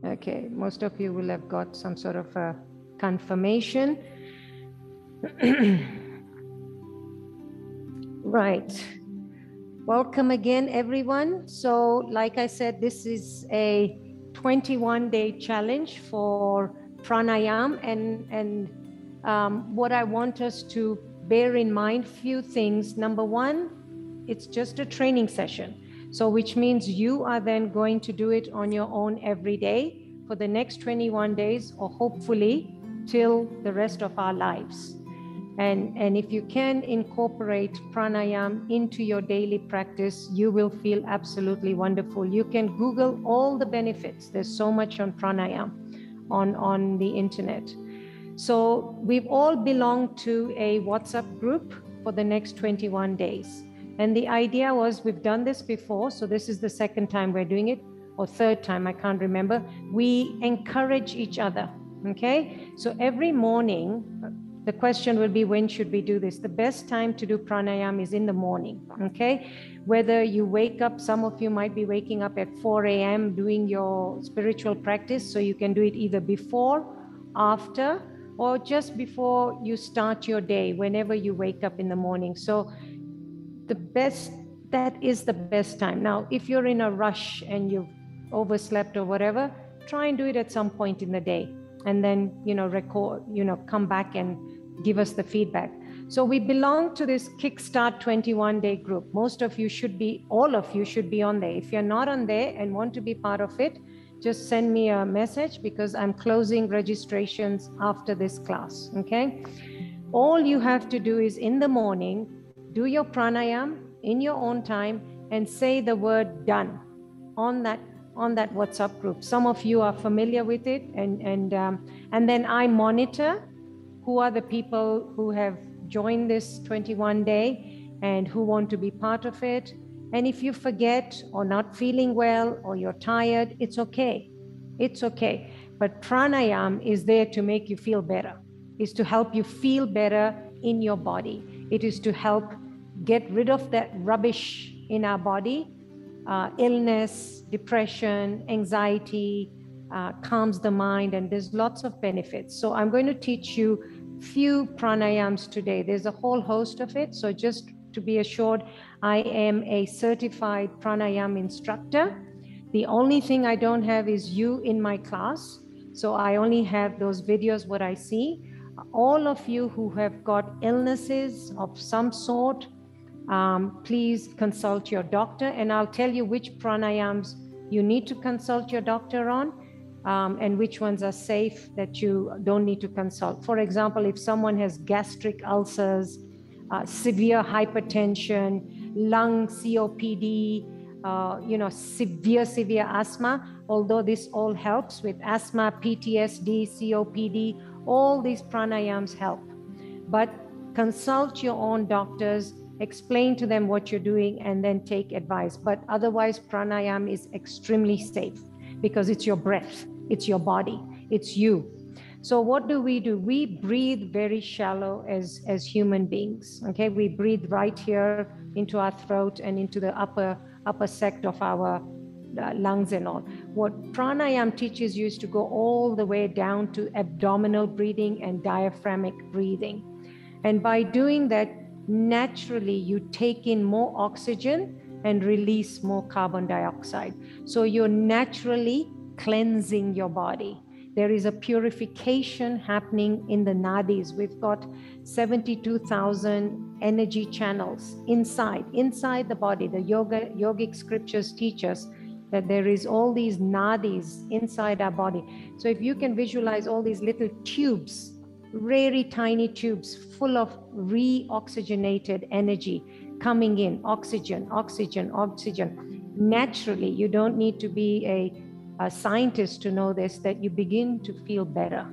Okay, most of you will have got some sort of a confirmation. Right. Welcome again, everyone. So, like I said, this is a 21-day challenge for pranayam, and what I want us to bear in mind, few things. Number one, it's just a training session. So which means you are then going to do it on your own every day for the next 21 days, or hopefully till the rest of our lives. And if you can incorporate pranayam into your daily practice, you will feel absolutely wonderful. You can Google all the benefits. There's so much on pranayam on the internet. So we've all belonged to a WhatsApp group for the next 21 days. And the idea was, we've done this before, so this is the second time we're doing it, or third time, I can't remember. We encourage each other, okay? So every morning, the question will be, when should we do this? The best time to do pranayam is in the morning, okay? Whether you wake up, some of you might be waking up at 4 a.m. doing your spiritual practice, so you can do it either before, after, or just before you start your day, whenever you wake up in the morning. So that is the best time. Now, if you're in a rush and you've overslept or whatever, try and do it at some point in the day, and then, record, come back and give us the feedback. So we belong to this Kickstart 21-day group. Most of you should be, all of you should be on there. If you're not on there and want to be part of it, just send me a message, because I'm closing registrations after this class, okay? All you have to do is, in the morning, do your pranayam in your own time and say the word done on that WhatsApp group. Some of you are familiar with it, and then I monitor who are the people who have joined this 21-day and who want to be part of it. And if you forget, or not feeling well, or you're tired, it's okay. It's okay. But pranayam is there to make you feel better, is to help you feel better in your body. It is to help get rid of that rubbish in our body, illness, depression, anxiety, calms the mind, and there's lots of benefits. So I'm going to teach you few pranayams today. There's a whole host of it. So just to be assured, I am a certified pranayam instructor. The only thing I don't have is you in my class. So I only have those videos, what I see. All of you who have got illnesses of some sort, please consult your doctor, and I'll tell you which pranayams you need to consult your doctor on, and which ones are safe that you don't need to consult. For example, if someone has gastric ulcers, severe hypertension, lung COPD, severe asthma, although this all helps with asthma, PTSD, COPD, all these pranayams help. But consult your own doctors, explain to them what you're doing, and then take advice. But otherwise, pranayam is extremely safe, because it's your breath, it's your body, it's you. So what do? We breathe very shallow as human beings, okay? We breathe right here into our throat and into the upper sect of our lungs and all. What pranayam teaches you is to go all the way down to abdominal breathing and diaphragmic breathing. And by doing that, naturally you take in more oxygen and release more carbon dioxide. So you're naturally cleansing your body. There is a purification happening in the nadis. We've got 72,000 energy channels inside the body. The yogic scriptures teach us that there is all these nadis inside our body. So if you can visualize all these little tubes, very tiny tubes full of re-oxygenated energy coming in, oxygen, oxygen, oxygen. Naturally, you don't need to be a scientist to know this, that you begin to feel better.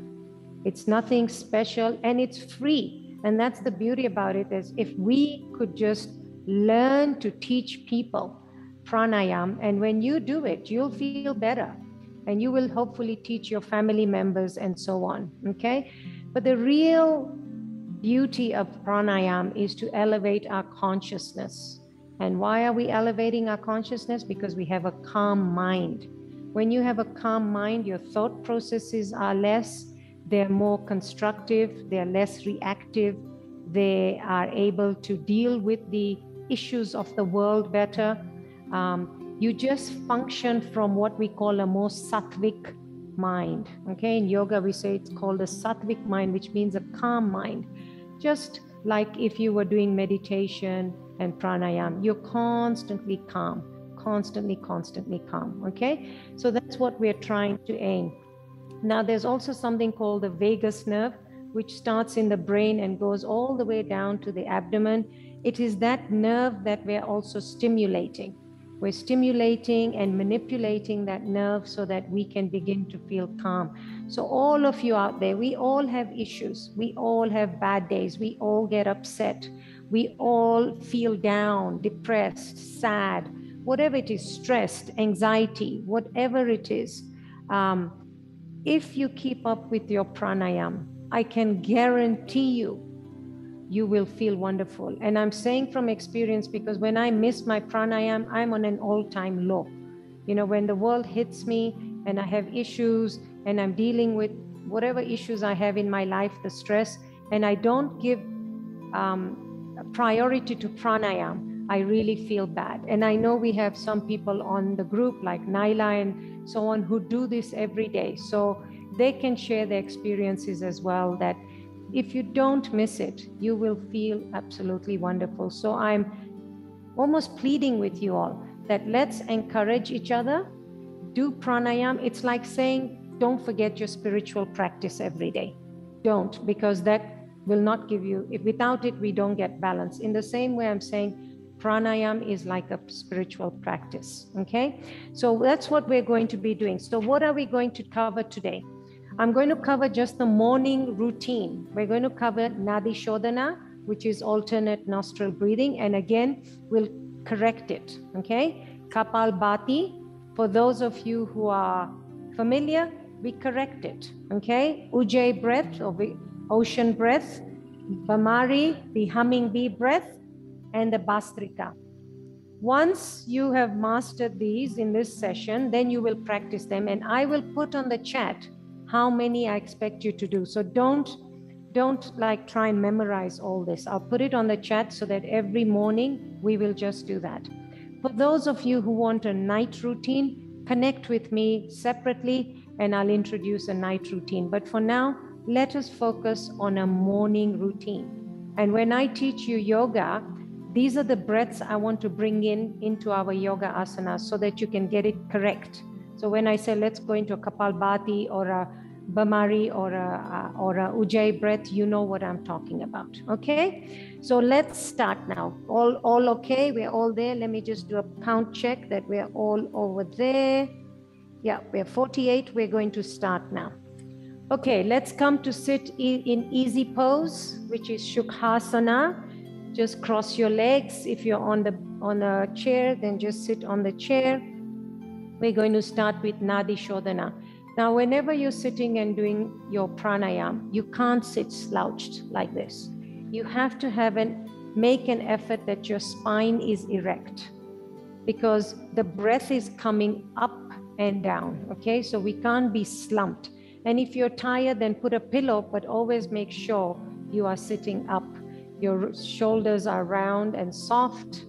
It's nothing special, and it's free. And that's the beauty about it, is if we could just learn to teach people pranayam, and when you do it, you'll feel better, and you will hopefully teach your family members and so on, okay? But the real beauty of pranayam is to elevate our consciousness. And why are we elevating our consciousness? Because we have a calm mind. When you have a calm mind, your thought processes are less, they're more constructive, they're less reactive, they are able to deal with the issues of the world better. You just function from what we call a more sattvic mind. Okay, in yoga we say it's called a sattvic mind, which means a calm mind. Just like if you were doing meditation and pranayam, you're constantly calm, constantly calm. Okay, so that's what we're trying to aim. Now there's also something called the vagus nerve, which starts in the brain and goes all the way down to the abdomen. It is that nerve that we're also stimulating. We're stimulating and manipulating that nerve so that we can begin to feel calm. So all of you out there, we all have issues. We all have bad days. We all get upset. We all feel down, depressed, sad, whatever it is, stressed, anxiety, whatever it is. If you keep up with your pranayam, I can guarantee you, you will feel wonderful. And I'm saying from experience, because when I miss my pranayam, I'm on an all-time low. You know, when the world hits me and I have issues and I'm dealing with whatever issues I have in my life, the stress, and I don't give priority to pranayam, I really feel bad. And I know we have some people on the group like Naila and so on who do this every day. So they can share their experiences as well, that if you don't miss it, you will feel absolutely wonderful. So I'm almost pleading with you all that let's encourage each other, do pranayam. It's like saying, don't forget your spiritual practice every day. Don't, because that will not give you, if without it, we don't get balance. In the same way, I'm saying pranayam is like a spiritual practice, okay? So that's what we're going to be doing. So what are we going to cover today? I'm going to cover just the morning routine. We're going to cover Nadi Shodhana, which is alternate nostril breathing. And again, we'll correct it, okay? Kapal Bhati, for those of you who are familiar, we correct it, okay? Ujjayi breath or ocean breath, Bhamari, the humming bee breath, and the Bastrika. Once you have mastered these in this session, then you will practice them. And I will put on the chat how many I expect you to do. So don't like try and memorize all this. I'll put it on the chat so that every morning we will just do that. For those of you who want a night routine, connect with me separately and I'll introduce a night routine. But for now, let us focus on a morning routine. And when I teach you yoga, these are the breaths I want to bring into our yoga asanas so that you can get it correct. So when I say let's go into a Kapalbhati or a Bhamari or a Ujjayi breath, you know what I'm talking about. Okay, so let's start now. All okay? We're all there. Let me just do a count check that we're all over there. Yeah, we're 48. We're going to start now. Okay, let's come to sit in easy pose, which is Shukhasana. Just cross your legs. If you're on a chair, then just sit on the chair. We're going to start with Nadi Shodhana. Now, whenever you're sitting and doing your pranayam, you can't sit slouched like this. You have to make an effort that your spine is erect because the breath is coming up and down, okay? So we can't be slumped. And if you're tired, then put a pillow, but always make sure you are sitting up. Your shoulders are round and soft.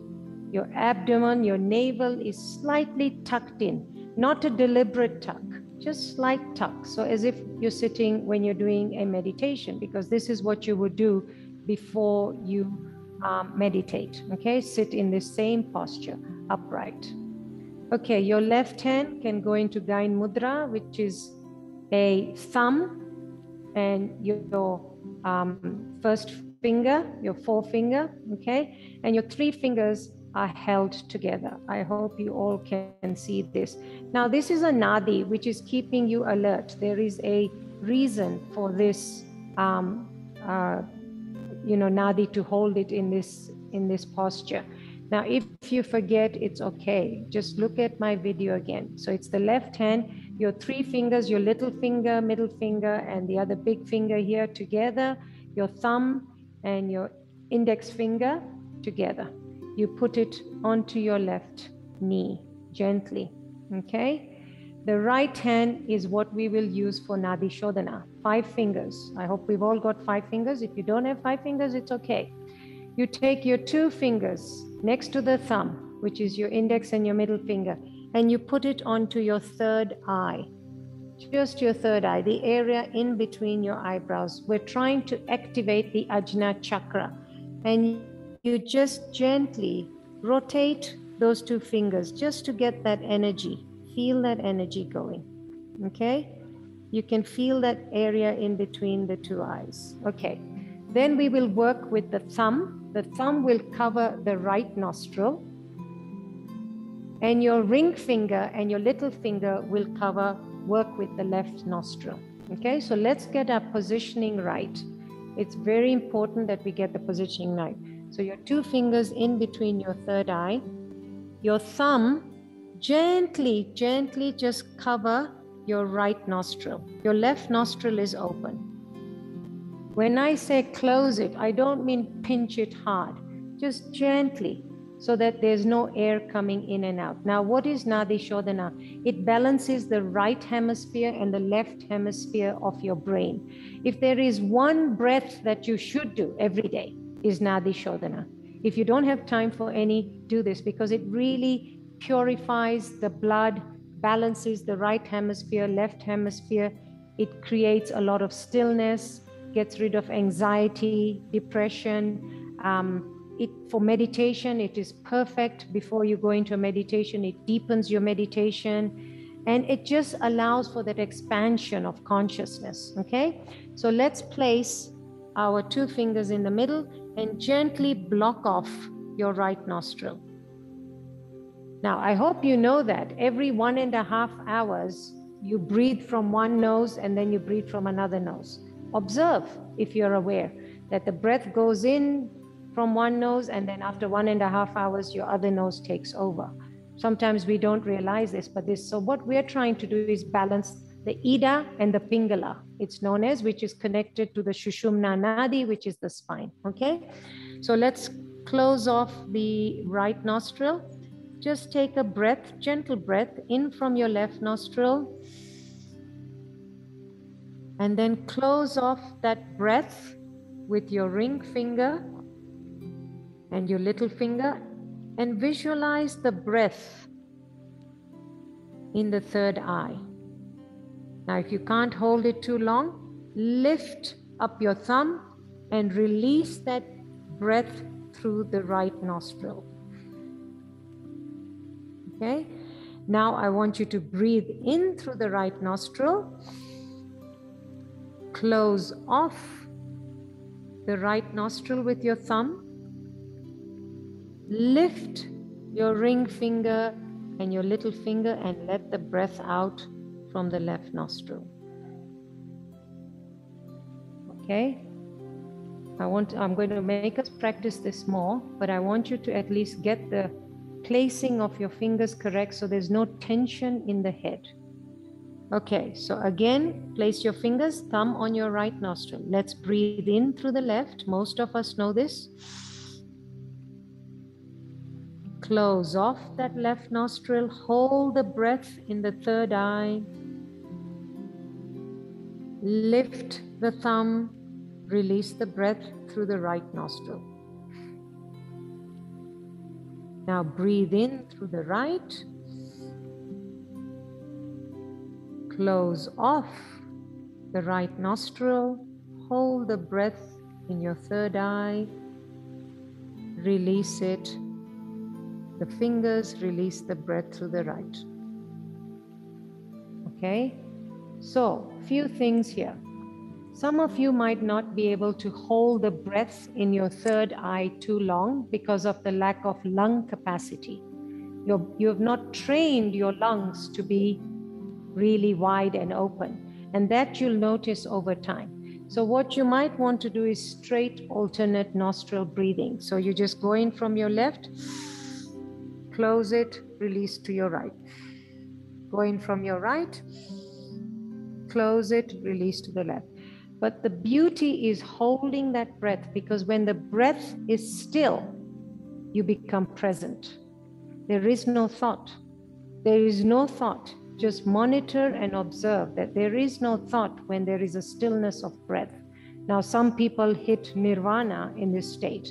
Your abdomen, your navel is slightly tucked in, not a deliberate tuck, just slight tuck. So as if you're sitting when you're doing a meditation, because this is what you would do before you meditate, okay? Sit in the same posture, upright. Okay, your left hand can go into Gain Mudra, which is a thumb and your first finger, your forefinger, okay? And your three fingers are held together. I hope you all can see this. Now, this is a nadi, which is keeping you alert. There is a reason for this, nadi to hold it in this posture. Now, if you forget, it's okay. Just look at my video again. So it's the left hand, your three fingers, your little finger, middle finger, and the other big finger here together, your thumb and your index finger together. You put it onto your left knee gently, okay? The right hand is what we will use for Nadi Shodhana, 5 fingers. I hope we've all got 5 fingers. If you don't have 5 fingers, it's okay. You take your 2 fingers next to the thumb, which is your index and your middle finger, and you put it onto your third eye. Just your third eye, the area in between your eyebrows. We're trying to activate the Ajna chakra. And you just gently rotate those 2 fingers just to get that energy. Feel that energy going. Okay? You can feel that area in between the 2 eyes. Okay. Then we will work with the thumb. The thumb will cover the right nostril. And your ring finger and your little finger will work with the left nostril. Okay, so let's get our positioning right. It's very important that we get the positioning right. So your 2 fingers in between your third eye. Your thumb gently just cover your right nostril. Your left nostril is open. When I say close it, I don't mean pinch it hard. Just gently, so that there's no air coming in and out. Now, what is Nadi Shodhana? It balances the right hemisphere and the left hemisphere of your brain. If there is one breath that you should do every day, is Nadi Shodhana. If you don't have time for any, do this, because it really purifies the blood, balances the right hemisphere, left hemisphere. It creates a lot of stillness, gets rid of anxiety, depression. For meditation, it is perfect. Before you go into a meditation, it deepens your meditation, and it just allows for that expansion of consciousness. Okay, so let's place our 2 fingers in the middle and gently block off your right nostril. Now, I hope you know that every 1.5 hours, you breathe from one nose and then you breathe from another nose. Observe, if you're aware, that the breath goes in from one nose, and then after 1.5 hours, your other nose takes over. Sometimes we don't realize this, so what we're trying to do is balance the Ida and the Pingala, it's known as, which is connected to the Shushumna Nadi, which is the spine, okay? So let's close off the right nostril. Just take a breath, gentle breath, in from your left nostril, and then close off that breath with your ring finger and your little finger, and visualize the breath in the third eye. Now, if you can't hold it too long, lift up your thumb and release that breath through the right nostril. Okay, now I want you to breathe in through the right nostril, close off the right nostril with your thumb, lift your ring finger and your little finger and let the breath out from the left nostril. Okay, I'm going to make us practice this more, but I want you to at least get the placing of your fingers correct so there's no tension in the head. Okay, so again, place your fingers, thumb on your right nostril. Let's breathe in through the left. Most of us know this. Close off that left nostril, hold the breath in the third eye, lift the thumb, release the breath through the right nostril. Now breathe in through the right, close off the right nostril, hold the breath in your third eye, release it. The fingers release the breath through the right. Okay, so few things here. Some of you might not be able to hold the breath in your third eye too long because of the lack of lung capacity. You have not trained your lungs to be really wide and open, and that you'll notice over time. So what you might want to do is straight alternate nostril breathing. So you just go in from your left, close it, release to your right. Go in from your right, close it, release to the left. But the beauty is holding that breath, because when the breath is still, you become present. There is no thought. There is no thought Just monitor and observe that there is no thought when there is a stillness of breath. Now, some people hit nirvana in this state,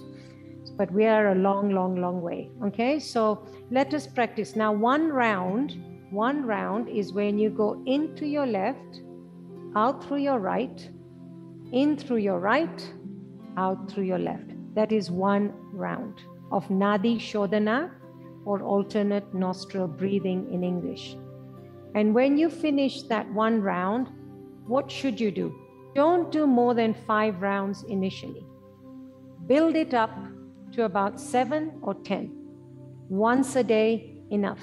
but we are a long, long, long way. Okay, so let us practice. Now, one round is when you go into your left, out through your right, in through your right, out through your left. That is one round of Nadi Shodhana, or alternate nostril breathing in English. And when you finish that one round, what should you do? Don't do more than 5 rounds initially. Build it up to about 7 or 10. Once a day, enough.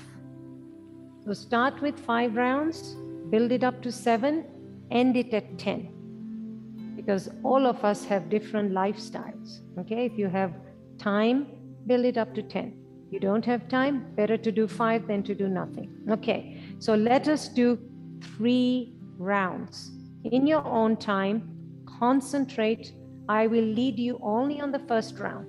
So start with 5 rounds, build it up to 7, end it at 10. Because all of us have different lifestyles. Okay, if you have time, build it up to 10. You don't have time, better to do 5 than to do nothing. Okay, so let us do 3 rounds. In your own time, concentrate. I will lead you only on the first round.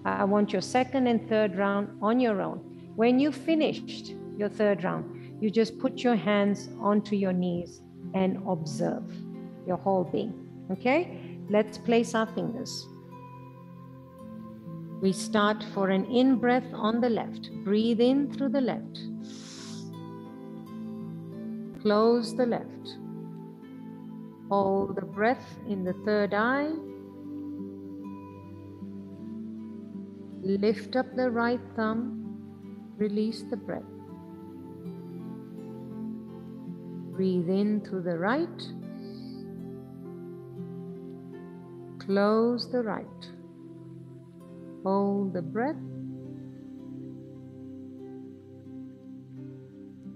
I want your second and third round on your own. When you finished your third round, you just put your hands onto your knees and observe your whole being. Okay, let's place our fingers. We start for an in-breath on the left. Breathe in through the left. Close the left. Hold the breath in the third eye. Lift up the right thumb. Release the breath. Breathe in through the right. Close the right. Hold the breath.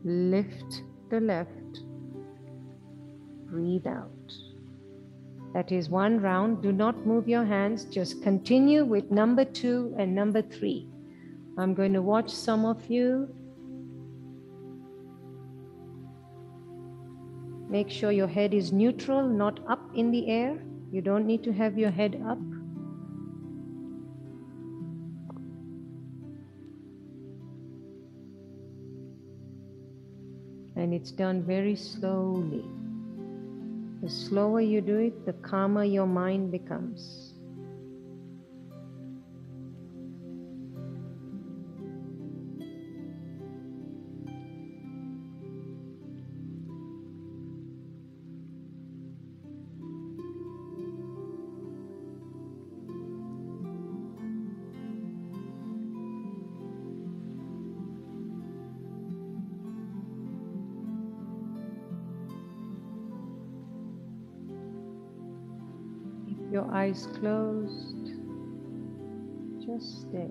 Lift the left. Breathe out. That is one round. Do not move your hands. Just continue with number 2 and number 3. I'm going to watch some of you. Make sure your head is neutral, not up in the air. You don't need to have your head up. And it's done very slowly. The slower you do it, the calmer your mind becomes. Your eyes closed, just stay.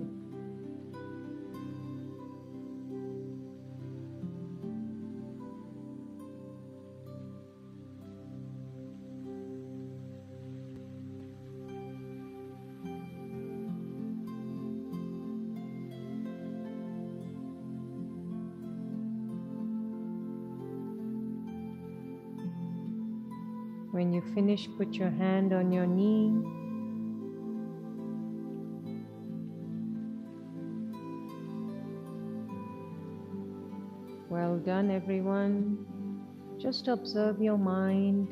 When you finish, put your hand on your knee. Well done, everyone. Just observe your mind.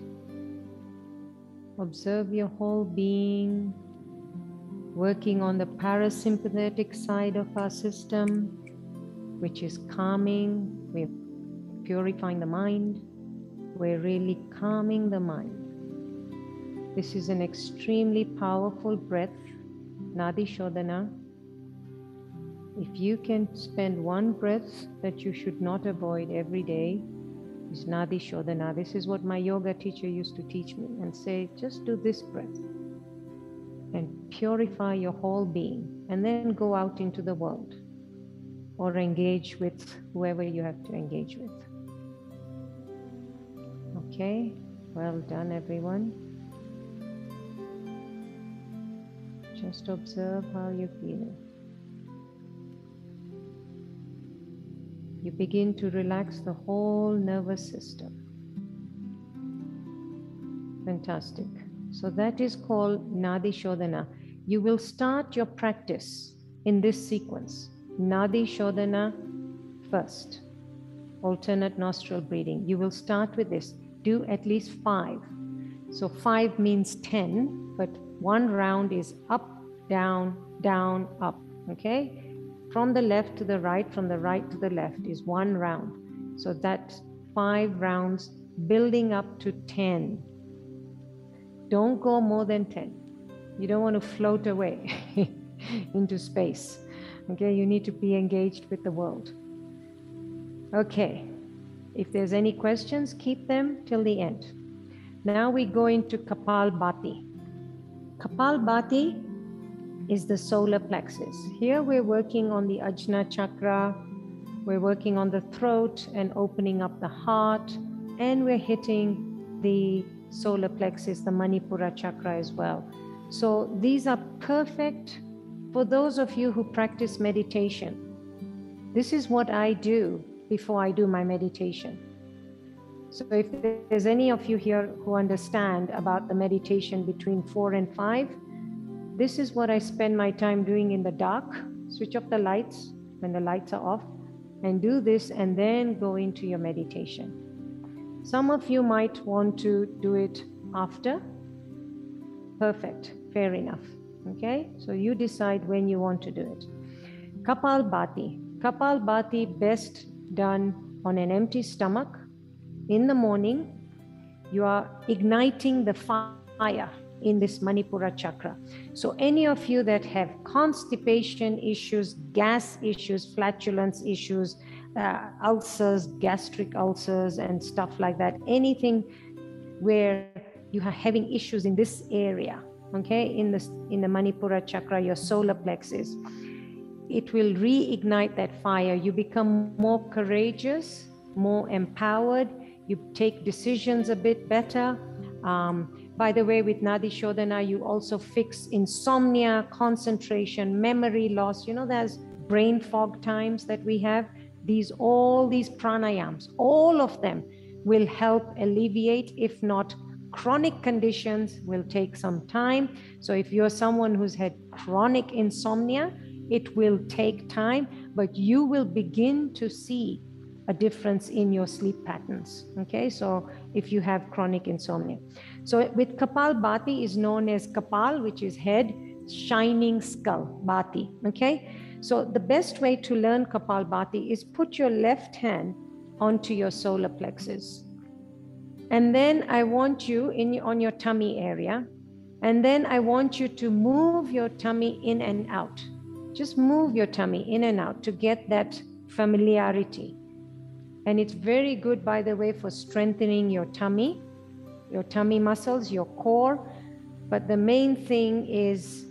Observe your whole being, working on the parasympathetic side of our system, which is calming. We're purifying the mind. We're really calming the mind. This is an extremely powerful breath, Nadi Shodhana. If you can spend one breath that you should not avoid every day, is Nadi Shodhana. This is what my yoga teacher used to teach me and say, just do this breath and purify your whole being, and then go out into the world or engage with whoever you have to engage with. Okay, well done, everyone. Just observe how you're feeling. You begin to relax the whole nervous system. Fantastic. So that is called Nadi Shodhana. You will start your practice in this sequence. Nadi Shodhana first. alternate nostril breathing. You will start with this. Do at least 5. So 5 means 10, but 1 round is up, down, down, up. Okay? From the left to the right, from the right to the left is 1 round. So that's 5 rounds building up to 10. Don't go more than 10. You don't want to float away into space. Okay, you need to be engaged with the world. Okay, if there's any questions, keep them till the end. Now we go into Kapalbhati. Kapalbhati is the solar plexus. Here we're working on the Ajna chakra, we're working on the throat and opening up the heart, and we're hitting the solar plexus, the Manipura chakra as well. So these are perfect for those of you who practice meditation. This is what I do before I do my meditation. So if there's any of you here who understand about the meditation between 4 and 5, this is what I spend my time doing in the dark. Switch off the lights when the lights are off and do this, and then go into your meditation. Some of you might want to do it after. Perfect, fair enough. Okay, so you decide when you want to do it. Kapalbhati. Kapalbhati best done on an empty stomach. In the morning, you are igniting the fire in this Manipura chakra. So any of you that have constipation issues, gas issues, flatulence issues, ulcers, gastric ulcers and stuff like that, anything where you are having issues in this area, okay, in the Manipura chakra, your solar plexus, it will reignite that fire. You become more courageous, more empowered. You take decisions a bit better. By the way, with Nadi Shodhana, you also fix insomnia, concentration, memory loss. You know, there's brain fog times that we have. All these pranayams, all of them will help alleviate, if not chronic conditions, will take some time. So if you're someone who's had chronic insomnia, it will take time, but you will begin to see a difference in your sleep patterns. Okay, so if you have chronic insomnia. So with Kapalbhati is known as Kapal, which is head, shining skull, Bhati. Okay, so the best way to learn Kapalbhati is put your left hand onto your solar plexus. And then I want you on your tummy area. And then I want you to move your tummy in and out. Just move your tummy in and out to get that familiarity. And it's very good, by the way, for strengthening your tummy muscles, your core. But the main thing is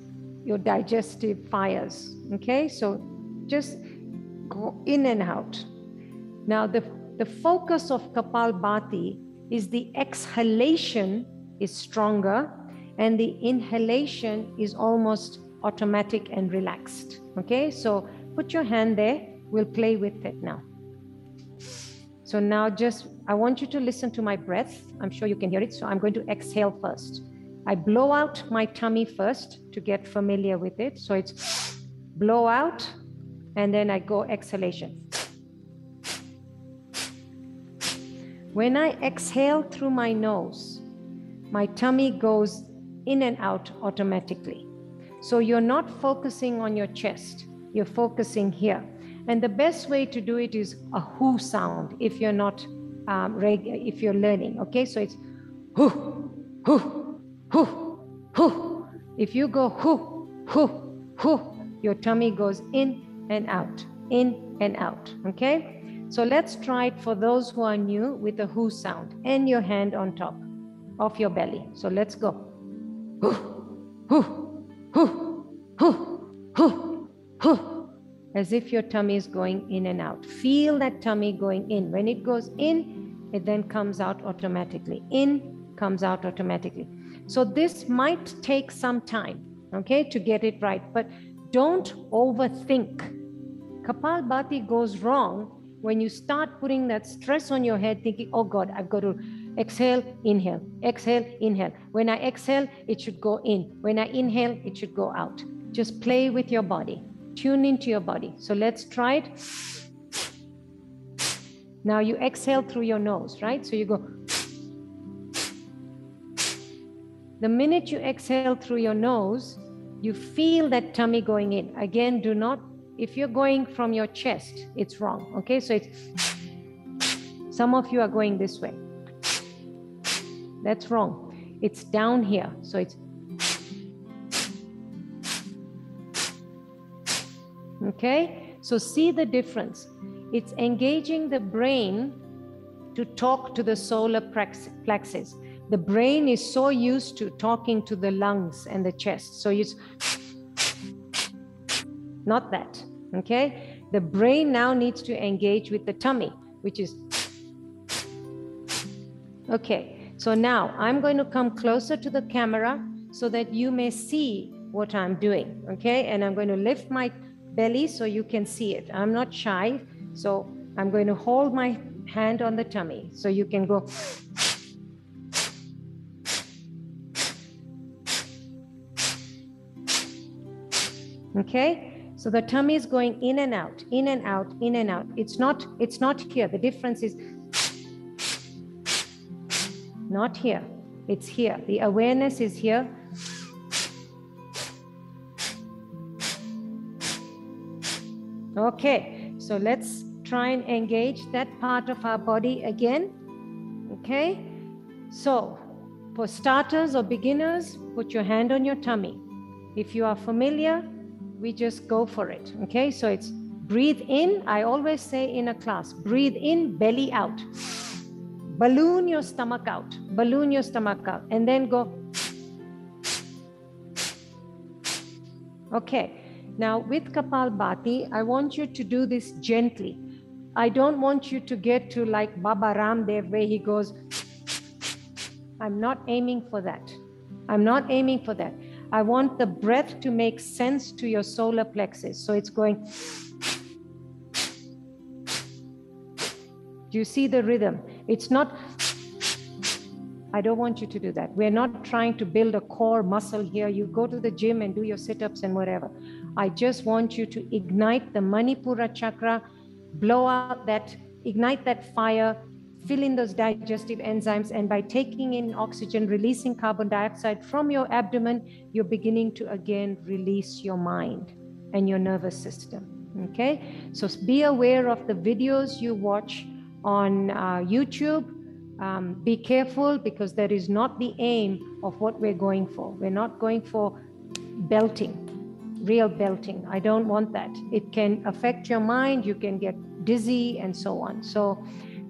your digestive fires. Okay, so just go in and out. Now, the focus of Kapalbhati is the exhalation is stronger and the inhalation is almost automatic and relaxed. Okay, so put your hand there. We'll play with it now. So now I want you to listen to my breath. I'm sure you can hear it. So I'm going to exhale first. I blow out my tummy first to get familiar with it. So it's blow out and then I go exhalation. When I exhale through my nose, my tummy goes in and out automatically. So you're not focusing on your chest, you're focusing here. And the best way to do it is a whoo sound if you're not if you're learning. Okay, so it's whoo, whoo, whoo, whoo. If you go whoo, whoo, whoo, your tummy goes in and out, in and out. Okay. So let's try it for those who are new with a whoo sound and your hand on top of your belly. So let's go. Hoo, hoo, hoo, hoo, hoo, hoo. As if your tummy is going in and out. Feel that tummy going in. When it goes in, it then comes out automatically. In, comes out automatically. So this might take some time, okay, to get it right. But don't overthink. Kapalbhati goes wrong when you start putting that stress on your head, thinking, oh God, I've got to exhale, inhale, exhale, inhale. When I exhale, it should go in. When I inhale, it should go out. Just play with your body. Tune into your body. So let's try it. Now you exhale through your nose, right? So you go. The minute you exhale through your nose, you feel that tummy going in. Again, do not, if you're going from your chest, it's wrong, okay? So it's, some of you are going this way. That's wrong. It's down here, so it's, okay? So see the difference. It's engaging the brain to talk to the solar plexus. The brain is so used to talking to the lungs and the chest. So it's not that, okay? The brain now needs to engage with the tummy, which is, okay. So now I'm going to come closer to the camera so that you may see what I'm doing, okay? And I'm going to lift my belly so you can see it. I'm not shy. So I'm going to hold my hand on the tummy so you can go. Okay, so the tummy is going in and out, in and out, in and out. It's not here. The difference is not here. It's here. The awareness is here. Okay, so let's try and engage that part of our body again. Okay, so for starters or beginners, put your hand on your tummy. If you are familiar, we just go for it. Okay, so it's breathe in. I always say in a class, breathe in, belly out. Balloon your stomach out. Balloon your stomach out. And then go. Okay, now with Kapalbhati, I want you to do this gently. I don't want you to get to like Baba Ramdev where he goes. I'm not aiming for that. I'm not aiming for that. I want the breath to make sense to your solar plexus. So it's going. Do you see the rhythm? It's not. I don't want you to do that. We're not trying to build a core muscle here. You go to the gym and do your sit-ups and whatever. I just want you to ignite the Manipura chakra, blow out that, ignite that fire, fill in those digestive enzymes, and by taking in oxygen, releasing carbon dioxide from your abdomen, you're beginning to again release your mind and your nervous system. Okay, so be aware of the videos you watch on YouTube. Be careful, because that is not the aim of what we're going for. We're not going for belting, real belting. I don't want that. It can affect your mind. You can get dizzy and so on. So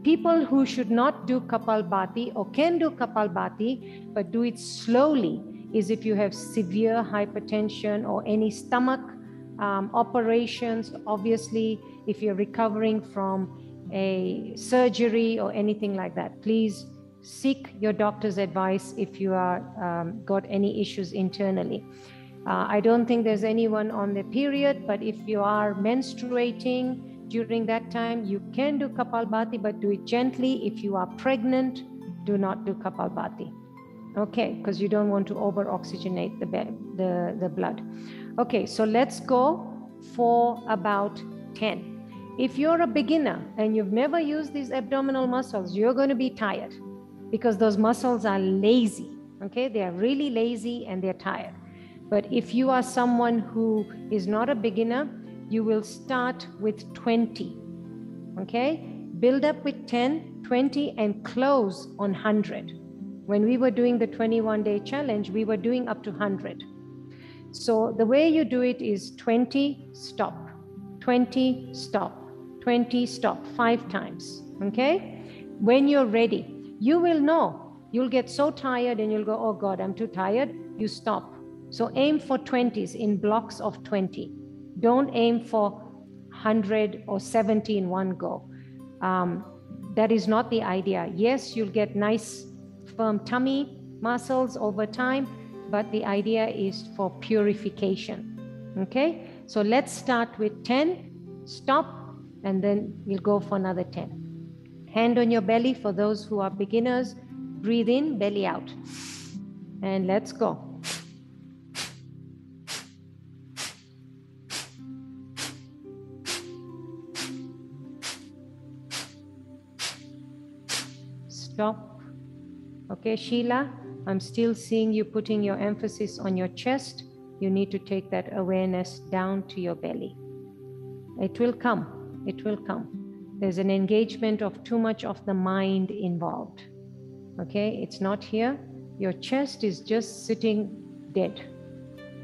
people who should not do Kapalbhati or can do Kapalbhati but do it slowly is if you have severe hypertension or any stomach operations. Obviously, if you're recovering from a surgery or anything like that, please seek your doctor's advice if you are got any issues internally. I don't think there's anyone on the period, but if you are menstruating during that time, you can do Kapalbhati, but do it gently. If you are pregnant, do not do Kapalbhati. Okay, because you don't want to over-oxygenate the blood. Okay, so let's go for about 10. If you're a beginner and you've never used these abdominal muscles, you're going to be tired because those muscles are lazy. Okay, they are really lazy and they're tired. But if you are someone who is not a beginner, you will start with 20. Okay, build up with 10, 20, and close on 100. When we were doing the 21-day challenge, we were doing up to 100. So the way you do it is 20, stop, 20, stop, 20, stop, 5 times. Okay, when you're ready, you will know. You'll get so tired and you'll go, oh God, I'm too tired. You stop. So aim for 20s in blocks of 20. Don't aim for 100 or 70 in one go. That is not the idea. Yes, you'll get nice firm tummy muscles over time, but the idea is for purification. Okay, so let's start with 10, stop, and then we'll go for another 10. Hand on your belly for those who are beginners. Breathe in, belly out, and let's go. Stop. Okay, Sheila, I'm still seeing you putting your emphasis on your chest. You need to take that awareness down to your belly. It will come. It will come. There's an engagement of too much of the mind involved. Okay, it's not here. Your chest is just sitting dead.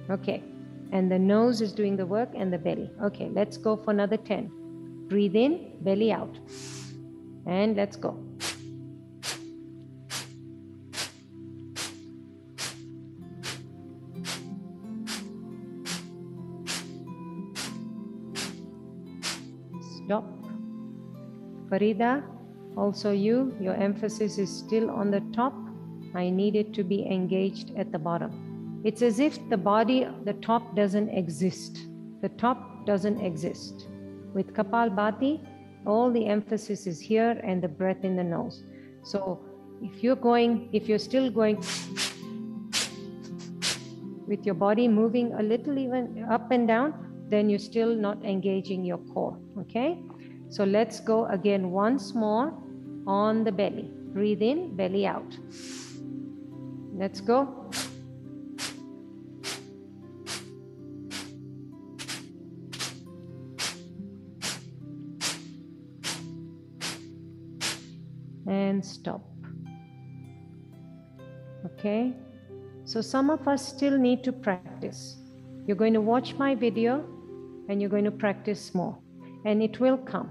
Okay, and the nose is doing the work and the belly. Okay, let's go for another 10. Breathe in, belly out. And let's go. Stop. Farida, also your emphasis is still on the top. I need it to be engaged at the bottom. It's as if the body, the top doesn't exist. The top doesn't exist. With Kapalbhati, all the emphasis is here and the breath in the nose. So if you're still going with your body moving a little even up and down, then you're still not engaging your core, okay? So let's go again once more on the belly. Breathe in, belly out. Let's go. And stop. Okay? So some of us still need to practice. You're going to watch my video and you're going to practice more. And it will come.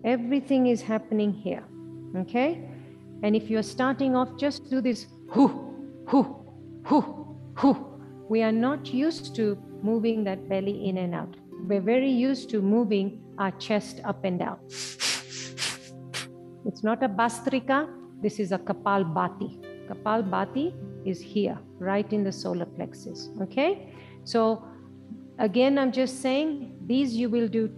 Everything is happening here. Okay? And if you're starting off, just do this hoo, hoo, hoo, hoo. We are not used to moving that belly in and out. We're very used to moving our chest up and down. It's not a Bastrika, this is a Kapalbhati. Kapalbhati is here, right in the solar plexus, okay? So again, I'm just saying, these you will do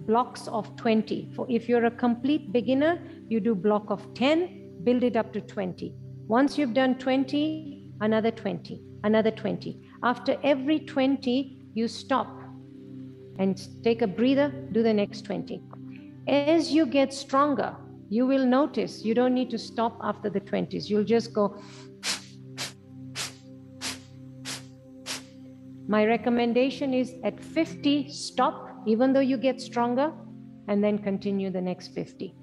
blocks of 20. For if you're a complete beginner, you do block of 10, build it up to 20. Once you've done 20, another 20, another 20. After every 20, you stop and take a breather, do the next 20. As you get stronger, you will notice you don't need to stop after the 20s. You'll just go. My recommendation is at 50, stop, even though you get stronger, and then continue the next 50.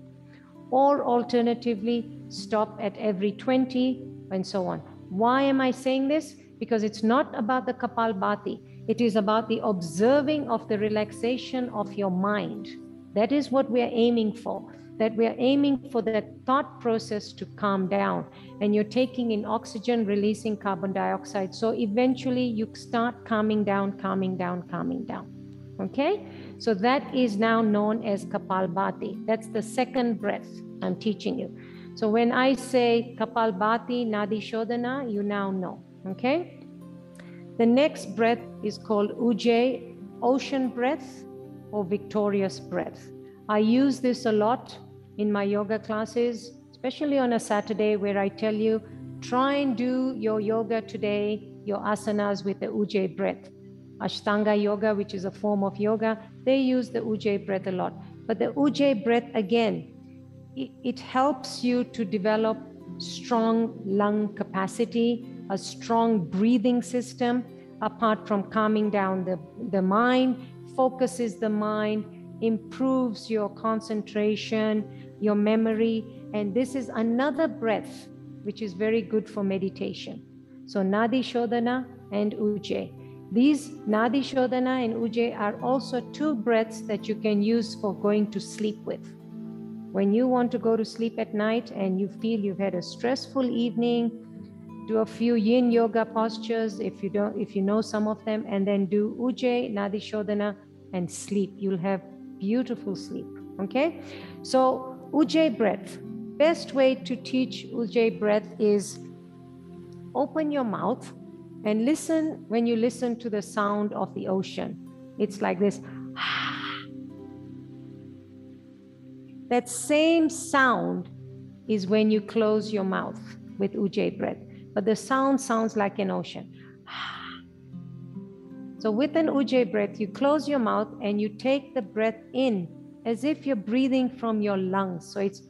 Or alternatively, stop at every 20 and so on. Why am I saying this? Because it's not about the Kapalbhati. It is about the observing of the relaxation of your mind. That is what we are aiming for. That we are aiming for that thought process to calm down. And you're taking in oxygen, releasing carbon dioxide. So eventually you start calming down, calming down, calming down. Okay? So that is now known as Kapalbhati. That's the second breath I'm teaching you. So when I say Kapalbhati, Nadi Shodhana, you now know. Okay? The next breath is called Ujjayi, ocean breath or victorious breath. I use this a lot in my yoga classes, especially on a Saturday where I tell you, try and do your yoga today, your asanas with the Ujjayi breath. Ashtanga yoga, which is a form of yoga, they use the Ujjayi breath a lot. But the Ujjayi breath, again, it helps you to develop strong lung capacity, a strong breathing system, apart from calming down the mind, focuses the mind, improves your concentration, your memory. And this is another breath which is very good for meditation. So Nadi Shodhana and Ujjayi. These Nadi Shodhana and Ujjayi are also two breaths that you can use for going to sleep with. When you want to go to sleep at night and you feel you've had a stressful evening, do a few yin yoga postures if you know some of them, and then do Ujjayi, Nadi Shodhana, and sleep. You'll have beautiful sleep. Okay? So Ujjayi breath. Best way to teach Ujjayi breath is open your mouth and listen when you listen to the sound of the ocean. It's like this. That same sound is when you close your mouth with Ujjayi breath. But the sound sounds like an ocean. So with an Ujjayi breath, you close your mouth and you take the breath in as if you're breathing from your lungs. So it's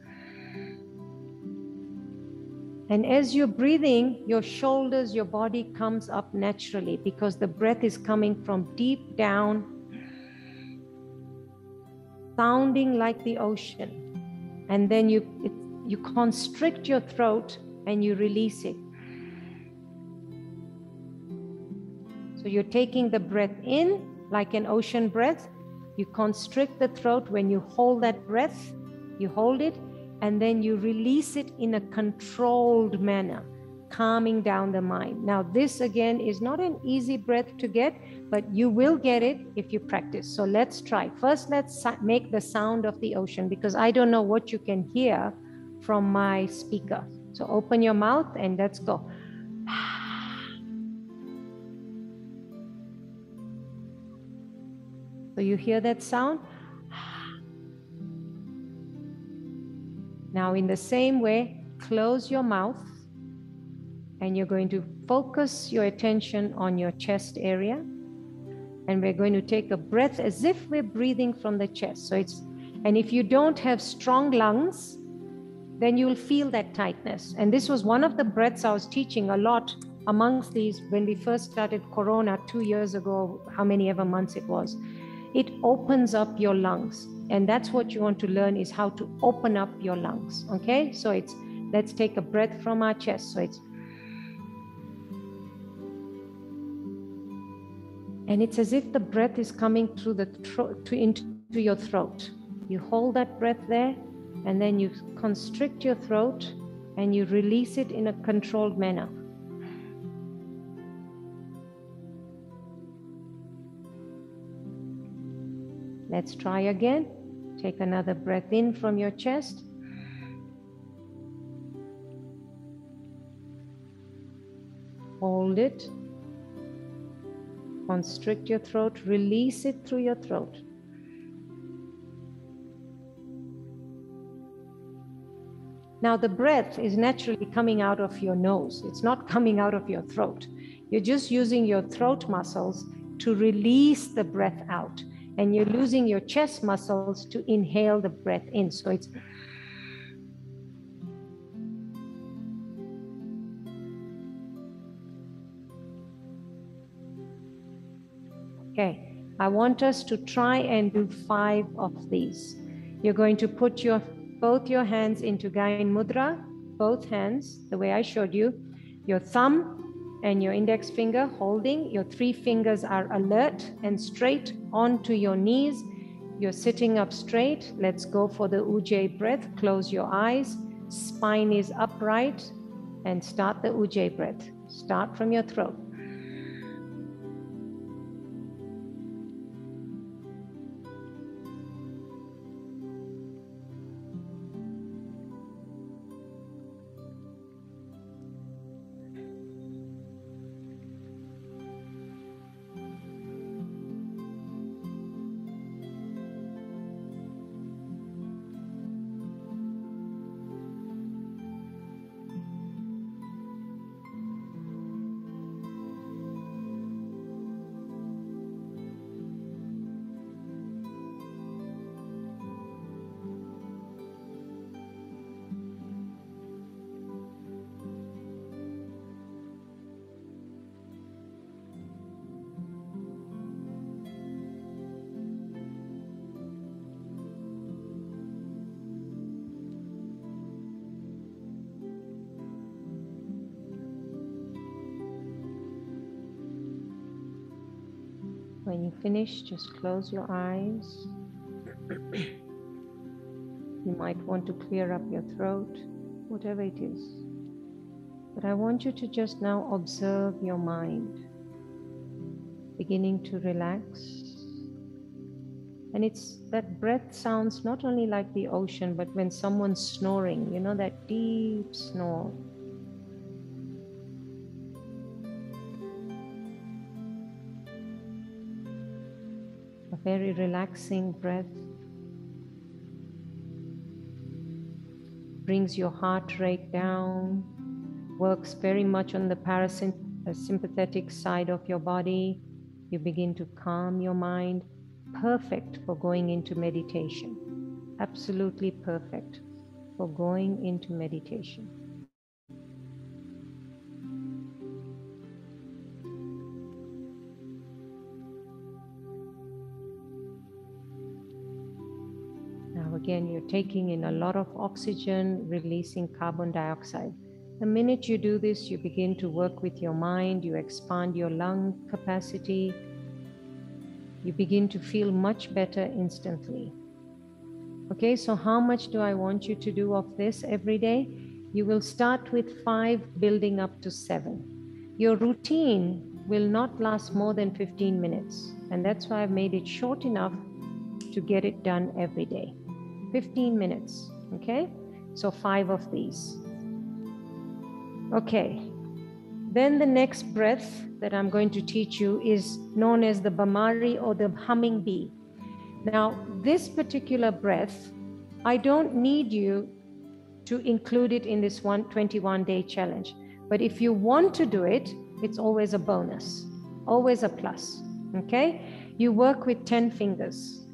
And as you're breathing, your shoulders, your body comes up naturally because the breath is coming from deep down, sounding like the ocean. And then you constrict your throat and you release it. So you're taking the breath in like an ocean breath. You constrict the throat. When you hold that breath, you hold it, and then you release it in a controlled manner, calming down the mind. Now, this again is not an easy breath to get, but you will get it if you practice. So let's try. First, let's make the sound of the ocean, because I don't know what you can hear from my speaker. So open your mouth and let's go. So you hear that sound? Now, in the same way, close your mouth and you're going to focus your attention on your chest area. And we're going to take a breath as if we're breathing from the chest. And if you don't have strong lungs, then you'll feel that tightness. And this was one of the breaths I was teaching a lot amongst these when we first started Corona 2 years ago, how many ever months it was. It opens up your lungs. And that's what you want to learn, is how to open up your lungs. Okay? So let's take a breath from our chest. And it's as if the breath is coming through the throat into your throat. You hold that breath there, and then you constrict your throat and you release it in a controlled manner. Let's try again. Take another breath in from your chest. Hold it. Constrict your throat. Release it through your throat. Now the breath is naturally coming out of your nose. It's not coming out of your throat. You're just using your throat muscles to release the breath out. And you're using your chest muscles to inhale the breath in. So it's okay. I want us to try and do 5 of these. You're going to put both your hands into Gayan Mudra, both hands, the way I showed you. Your thumb and your index finger holding. Your 3 fingers are alert and straight onto your knees. You're sitting up straight. Let's go for the Ujjayi breath. Close your eyes. Spine is upright. And start the Ujjayi breath. Start from your throat. When you finish, just close your eyes. You might want to clear up your throat, whatever it is. But I want you to just now observe your mind beginning to relax. And that breath sounds not only like the ocean, but when someone's snoring, you know, that deep snore. A very relaxing breath. Brings your heart rate down, works very much on the parasympathetic side of your body. You begin to calm your mind. Perfect for going into meditation. Absolutely perfect for going into meditation. Again, you're taking in a lot of oxygen, releasing carbon dioxide. The minute you do this, you begin to work with your mind, you expand your lung capacity, you begin to feel much better instantly. Okay, so how much do I want you to do of this every day? You will start with 5, building up to 7. Your routine will not last more than 15 minutes. And that's why I've made it short enough to get it done every day. 15 minutes, okay? So 5 of these. Okay, then the next breath that I'm going to teach you is known as the Bhamari or the humming bee. Now, this particular breath, I don't need you to include it in this 21-day challenge. But if you want to do it, it's always a bonus, always a plus, okay? You work with 10 fingers.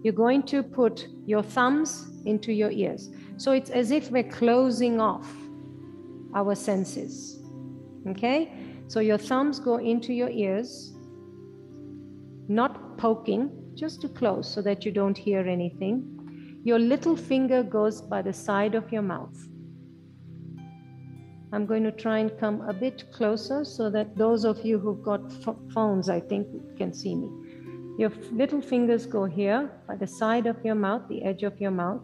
You're going to put your thumbs into your ears. So it's as if we're closing off our senses, okay? So your thumbs go into your ears, not poking, just to close so that you don't hear anything. Your little finger goes by the side of your mouth. I'm going to try and come a bit closer so that those of you who've got phones, I think, can see me. Your little fingers go here by the side of your mouth, the edge of your mouth.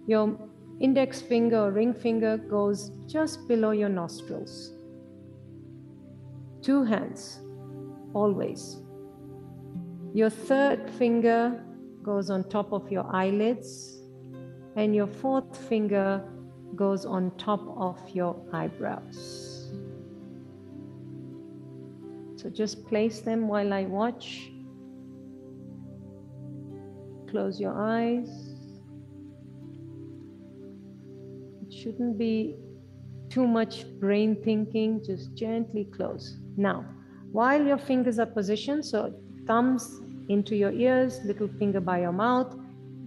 Your index finger or ring finger goes just below your nostrils. 2 hands, always. Your third finger goes on top of your eyelids, and your fourth finger goes on top of your eyebrows. So just place them while I watch. Close your eyes. It shouldn't be too much brain thinking, just gently close. Now, while your fingers are positioned, so thumbs into your ears, little finger by your mouth,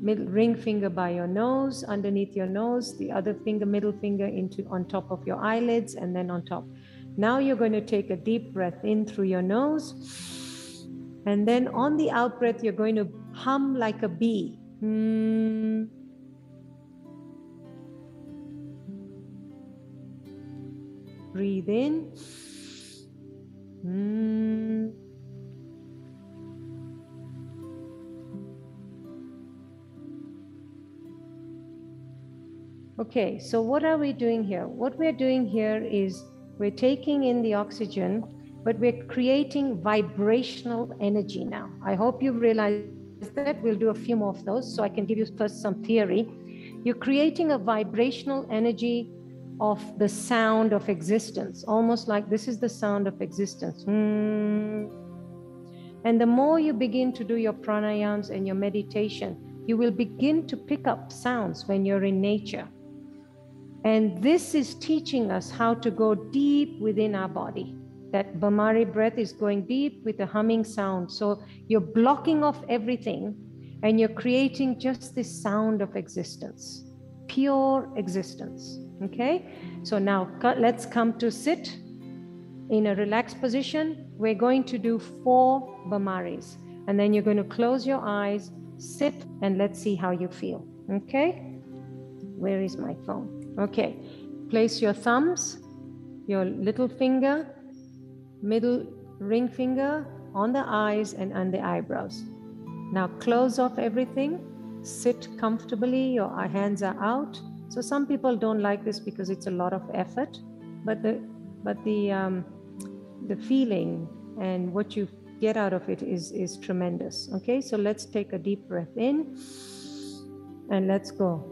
ring finger by your nose, underneath your nose, the other finger, middle finger on top of your eyelids, and then on top. Now you're going to take a deep breath in through your nose, and then on the out breath, you're going to hum like a bee. Breathe in. Okay, so what are we doing here? What we're doing here is we're taking in the oxygen, but we're creating vibrational energy now. I hope you've realized that. We'll do a few more of those so I can give you first some theory. You're creating a vibrational energy of the sound of existence, almost like this is the sound of existence. And the more you begin to do your pranayams and your meditation, you will begin to pick up sounds when you're in nature. And this is teaching us how to go deep within our body. That Bhamari breath is going deep with a humming sound. So you're blocking off everything and you're creating just this sound of existence, pure existence. Okay, so now let's come to sit in a relaxed position. We're going to do 4 Bhamaris, and then you're going to close your eyes, sit, and let's see how you feel. Okay, where is my phone? Okay, place your thumbs, your little finger, middle ring finger on the eyes and on the eyebrows. Now close off everything, sit comfortably, your hands are out. So some people don't like this because it's a lot of effort, but the feeling and what you get out of it is tremendous. Okay, so let's take a deep breath in and let's go.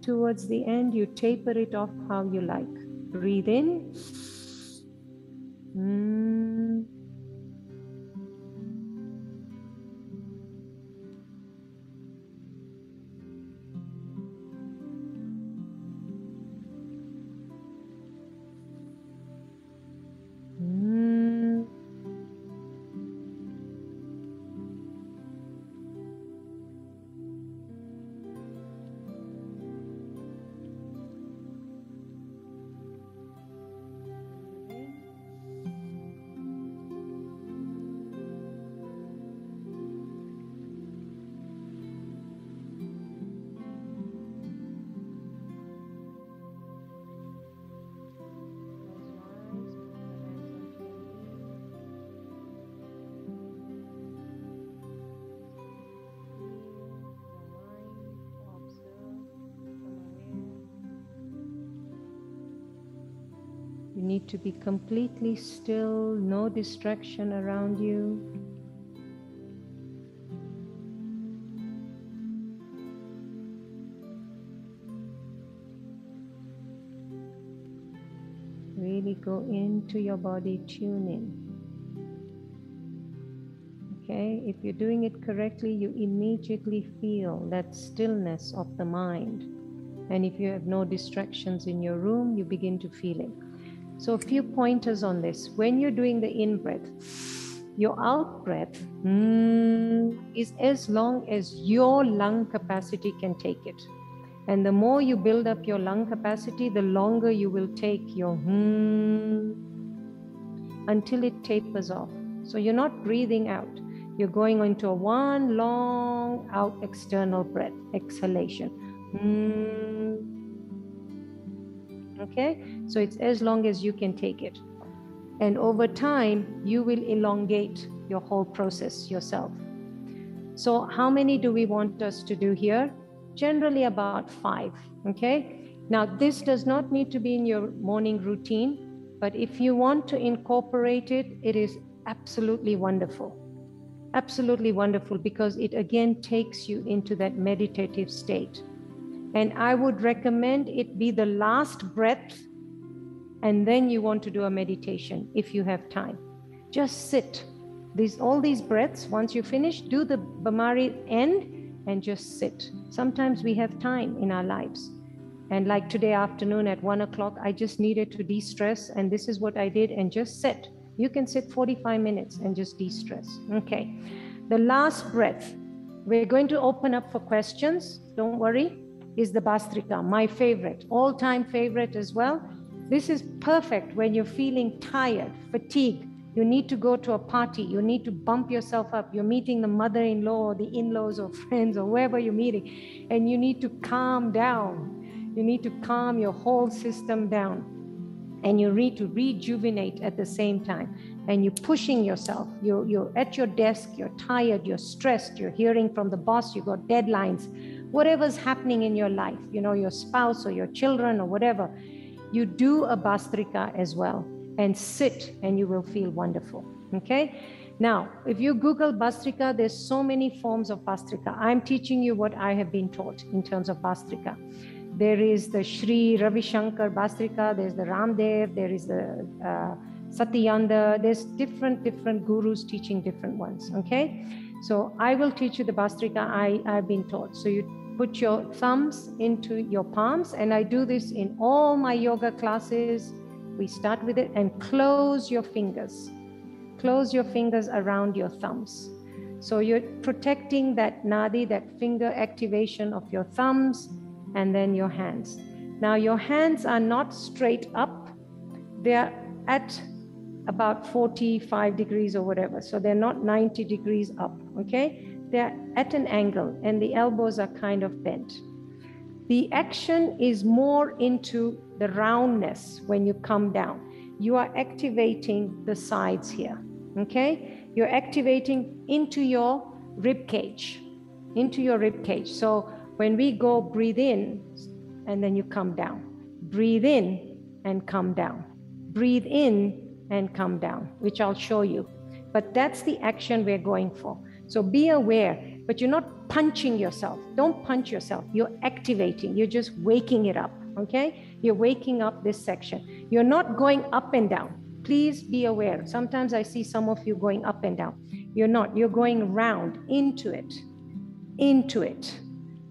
Towards the end, you taper it off how you like. Breathe in. need to be completely still, no distraction around you. Really go into your body, tune in. Okay, if you're doing it correctly, you immediately feel that stillness of the mind. And if you have no distractions in your room, you begin to feel it. So a few pointers on this. When you're doing the in-breath, your out-breath is as long as your lung capacity can take it. And the more you build up your lung capacity, the longer you will take your until it tapers off. So you're not breathing out. You're going into a one long out external breath, exhalation. Okay, so it's as long as you can take it. And over time, you will elongate your whole process yourself. So how many do we want us to do here? Generally about 5, okay? Now, this does not need to be in your morning routine, but if you want to incorporate it, it is absolutely wonderful. Absolutely wonderful, because it again takes you into that meditative state. And I would recommend it be the last breath, and then you want to do a meditation if you have time. Just sit. All these breaths, once you finish, do the Bhamari end and just sit. Sometimes we have time in our lives. And like today afternoon at 1 o'clock, I just needed to de-stress, and this is what I did, and just sit. You can sit 45 minutes and just de-stress. Okay. The last breath, we're going to open up for questions. Don't worry, is the Bhastrika, my favorite, all-time favorite as well. This is perfect when you're feeling tired, fatigued. You need to go to a party. You need to bump yourself up. You're meeting the mother-in-law or the in-laws or friends or wherever you're meeting, and you need to calm down. You need to calm your whole system down. And you need to rejuvenate at the same time. And you're pushing yourself. You're at your desk, you're tired, you're stressed, you're hearing from the boss, you got deadlines. Whatever's happening in your life, your spouse or your children or whatever, you do a Bhastrika as well, and sit, and you will feel wonderful. Okay? Now, if you Google Bhastrika, there's so many forms of Bhastrika. I'm teaching you what I have been taught in terms of Bhastrika. There is the Sri Ravi Shankar Bhastrika, there's the Ramdev, there is the Satyanda, there's different gurus teaching different ones, okay? So I will teach you the Bhastrika I've been taught. So you put your thumbs into your palms, and I do this in all my yoga classes. We start with it, and close your fingers. Close your fingers around your thumbs. So you're protecting that nadi, that finger activation of your thumbs, and then your hands. Now your hands are not straight up. They're at about 45 degrees or whatever. So they're not 90 degrees up, okay? They're at an angle, and the elbows are kind of bent. The action is more into the roundness when you come down. You are activating the sides here, okay? You're activating into your rib cage, So when we go, breathe in, and then you come down. Breathe in and come down. Breathe in and come down, which I'll show you. But that's the action we're going for. So be aware, but you're not punching yourself. Don't punch yourself. You're activating. You're just waking it up, okay? You're waking up this section. You're not going up and down. Please be aware. Sometimes I see some of you going up and down. You're not. You're going round, into it. Into it.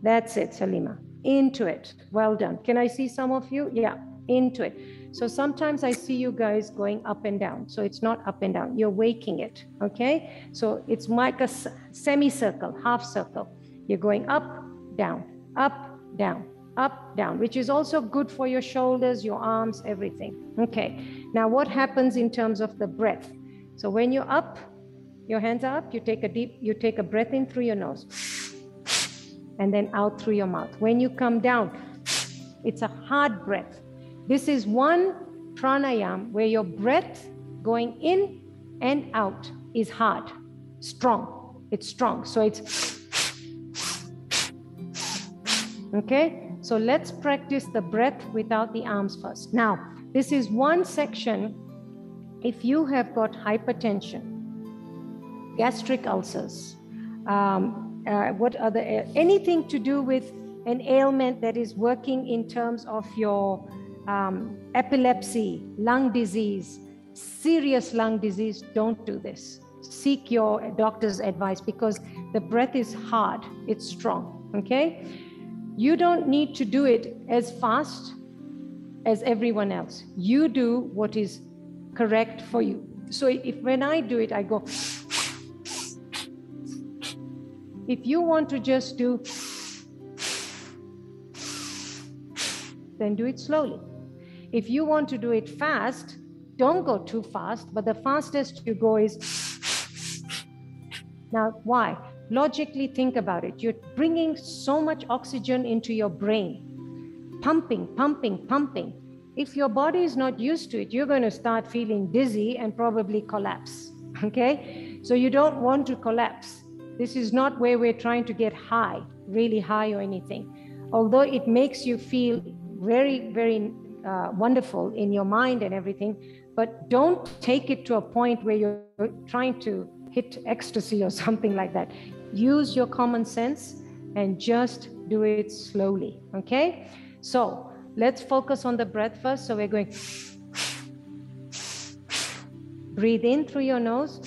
That's it, Salima. Into it. Well done. Can I see some of you? Yeah, into it. So sometimes I see you guys going up and down. So it's not up and down. You're waking it, okay? So it's like a semicircle, half circle. You're going up, down, up, down, which is also good for your shoulders, your arms, everything. Okay, now what happens in terms of the breath? So when you're up, your hands are up, you take a breath in through your nose and then out through your mouth. When you come down, it's a hard breath. This is one pranayam where your breath going in and out is hard, strong. It's strong. So it's, okay? So let's practice the breath without the arms first. Now, This is one section. If you have got hypertension, gastric ulcers, anything to do with an ailment that is working in terms of your epilepsy, lung disease, serious lung disease, don't do this. Seek your doctor's advice, because the breath is hard, it's strong, okay? You don't need to do it as fast as everyone else. You do what is correct for you. So when I do it, I go. If you want to just do, then do it slowly. If you want to do it fast, don't go too fast, but the fastest you go is. Now, why? Logically think about it. You're bringing so much oxygen into your brain, pumping, pumping, pumping. If your body is not used to it, you're going to start feeling dizzy and probably collapse, okay? So you don't want to collapse. This is not where we're trying to get high, really high or anything. Although it makes you feel very, very wonderful in your mind and everything, but don't take it to a point where you're trying to hit ecstasy or something like that. Use your common sense and just do it slowly, okay? So let's focus on the breath first. So we're going, breathe in through your nose,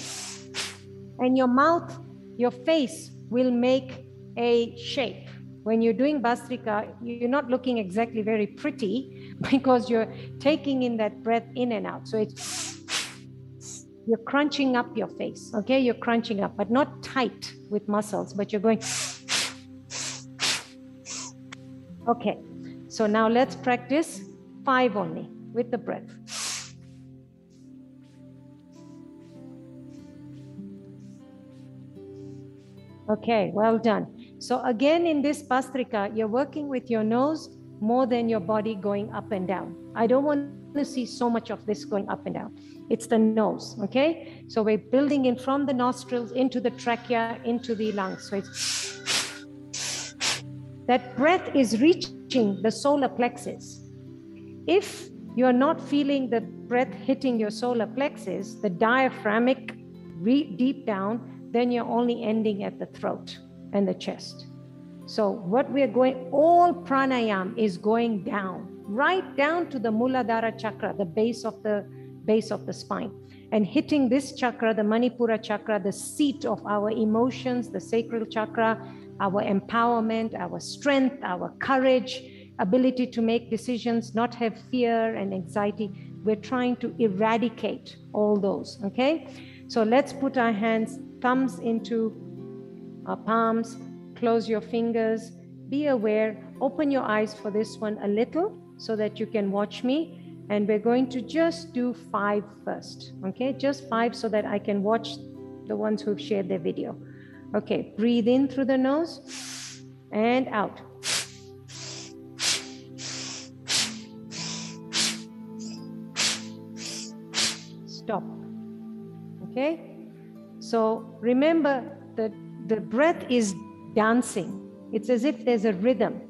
and your mouth, your face will make a shape. When you're doing Bhastrika, you're not looking exactly very pretty because you're taking in that breath in and out. So you're crunching up your face, okay? You're crunching up, but not tight with muscles, but you're going. Okay, so now let's practice 5 only with the breath. Okay, well done. So again, in this Bhastrika, you're working with your nose more than your body going up and down. I don't want to see so much of this going up and down. It's the nose, okay? So we're building in from the nostrils into the trachea, into the lungs. So it's, that breath is reaching the solar plexus. If you're not feeling the breath hitting your solar plexus, the diaphragmic deep down, then you're only ending at the throat and the chest. So what we're going, all pranayam is going down, right down to the Muladhara chakra, the base of the spine, and hitting this chakra, the Manipura chakra, the seat of our emotions, the sacral chakra, our empowerment, our strength, our courage, ability to make decisions, not have fear and anxiety. We're trying to eradicate all those, okay? So let's put our hands, thumbs into our palms, close your fingers, be aware, open your eyes for this one a little so that you can watch me. And we're going to just do 5 first, okay? Just 5 so that I can watch the ones who've shared their video. Okay, breathe in through the nose and out. Stop, okay? So remember that the breath is dancing. It's as if there's a rhythm.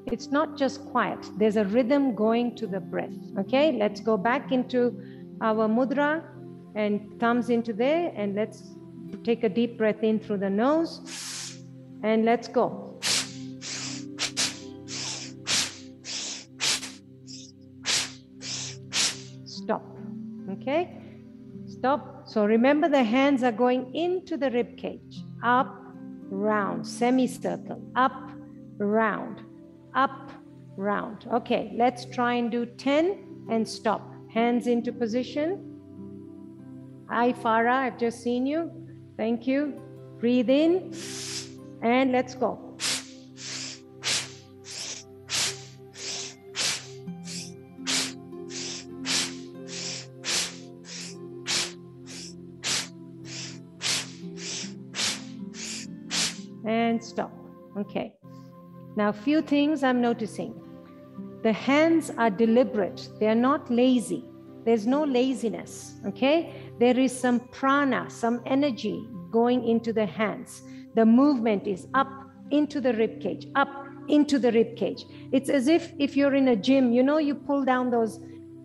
It's not just quiet. There's a rhythm going to the breath. Okay, let's go back into our mudra and thumbs into there, and let's take a deep breath in through the nose and let's go. Stop. Okay, stop. So remember, the hands are going into the rib cage, up, round, semicircle, up, round, up, round. Okay, let's try and do 10 and stop. Hands into position. Hi, Farah, I've just seen you. Thank you. Breathe in and let's go. And stop. Okay. Now, few things I'm noticing. The hands are deliberate. They're not lazy. There's no laziness, okay? There is some prana, some energy going into the hands. The movement is up into the rib cage, up, into the rib cage. It's as if you're in a gym, you know, you pull down those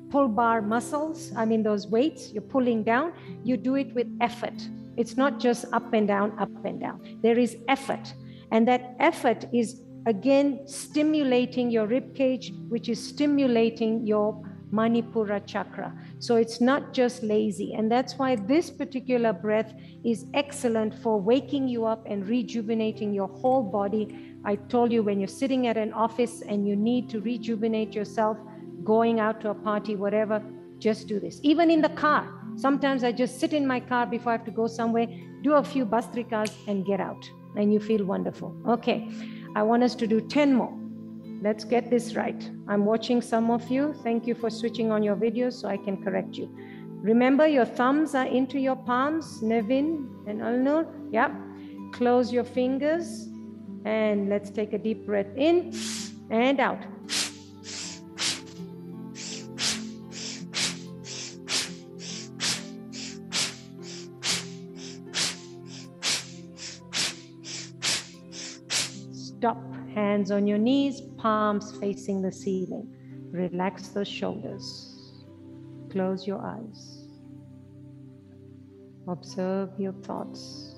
pull bar muscles, I mean those weights, you're pulling down, you do it with effort. It's not just up and down, up and down. There is effort. And that effort is again stimulating your rib cage, which is stimulating your Manipura chakra. So it's not just lazy. And that's why this particular breath is excellent for waking you up and rejuvenating your whole body. I told you, when you're sitting at an office and you need to rejuvenate yourself, going out to a party, whatever, just do this. Even in the car. Sometimes I just sit in my car before I have to go somewhere, do a few bastrikas and get out. And you feel wonderful. Okay, I want us to do 10 more. Let's get this right. I'm watching some of you. Thank you for switching on your videos so I can correct you. Remember, your thumbs are into your palms, Nevin and Alnur. Yep. Close your fingers and let's take a deep breath in and out. Stop. Hands on your knees, palms facing the ceiling. Relax those shoulders. Close your eyes. Observe your thoughts.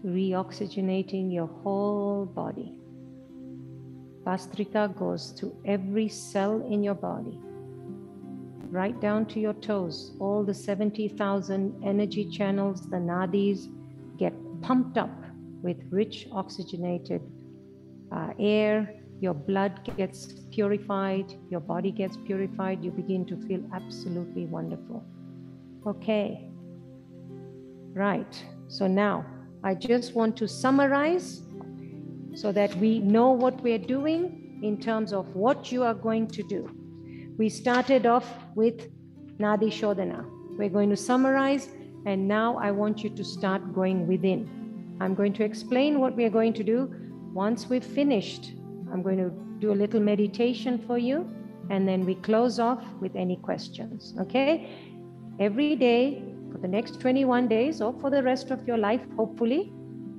Reoxygenating your whole body. Bastrika goes to every cell in your body, right down to your toes. All the 70,000 energy channels, the nadis, get pumped up with rich oxygenated air. Your blood gets purified, your body gets purified, you begin to feel absolutely wonderful. Okay, right. So now I just want to summarize so that we know what we're doing in terms of what you are going to do. We started off with Nadi Shodhana. We're going to summarize, and now I want you to start going within. I'm going to explain what we are going to do. Once we've finished, I'm going to do a little meditation for you, and then we close off with any questions, okay? Every day for the next 21 days or for the rest of your life, hopefully,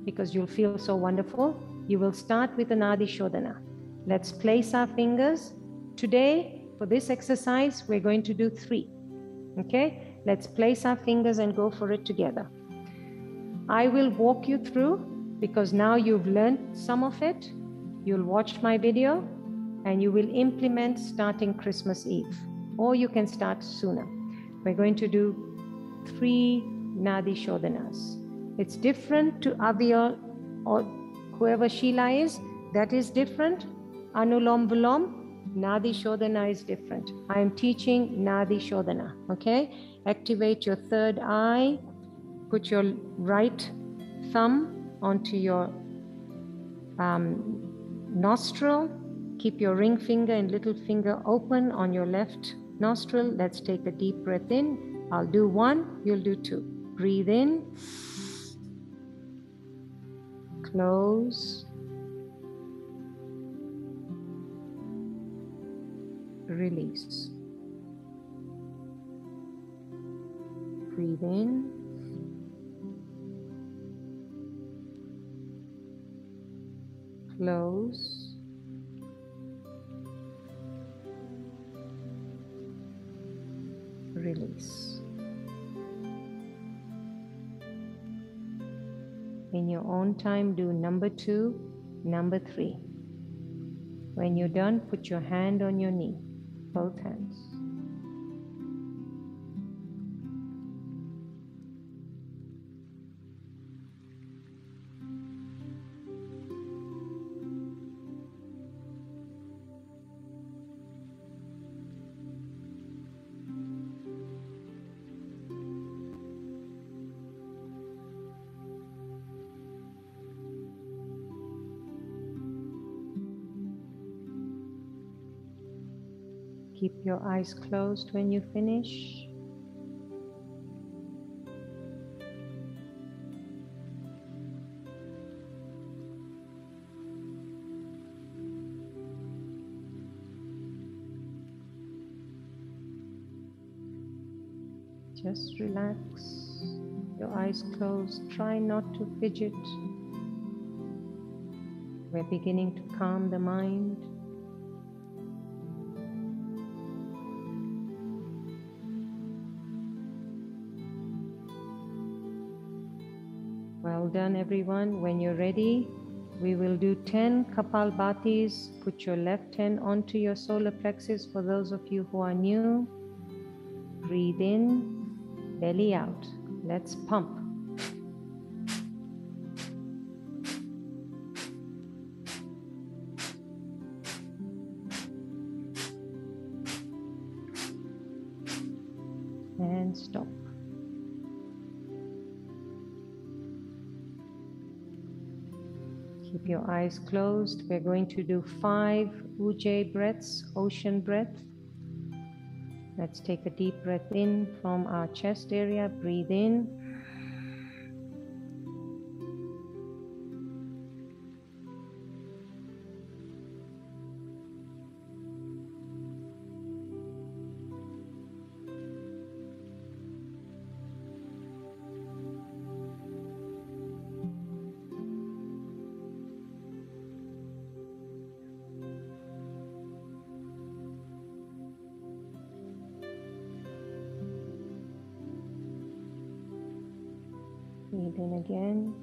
because you'll feel so wonderful, you will start with an Nadi Shodhana. Let's place our fingers. Today, for this exercise, we're going to do 3, okay? Let's place our fingers and go for it together. I will walk you through, because now you've learned some of it. You'll watch my video and you will implement starting Christmas Eve, or you can start sooner. We're going to do 3 Nadi Shodhanas. It's different to Avya or whoever Sheila is, that is different. Anulom Vilom, Nadi Shodhana is different. I am teaching Nadi Shodhana, okay? Activate your third eye. Put your right thumb onto your nostril. Keep your ring finger and little finger open on your left nostril. Let's take a deep breath in. I'll do 1, you'll do 2. Breathe in. Close. Release. Breathe in. Close. Release. In your own time, do number 2, number 3. When you're done, put your hand on your knee, both hands. Keep your eyes closed when you finish. Just relax. Your eyes closed. Try not to fidget. We're beginning to calm the mind. Well done, everyone. When you're ready, we will do 10 Kapalbhatis. Put your left hand onto your solar plexus. For those of you who are new, breathe in, belly out. Let's pump. And stop. Keep your eyes closed. We're going to do 5 Ujjayi breaths, ocean breath. Let's take a deep breath in from our chest area. Breathe in. Breathe in again.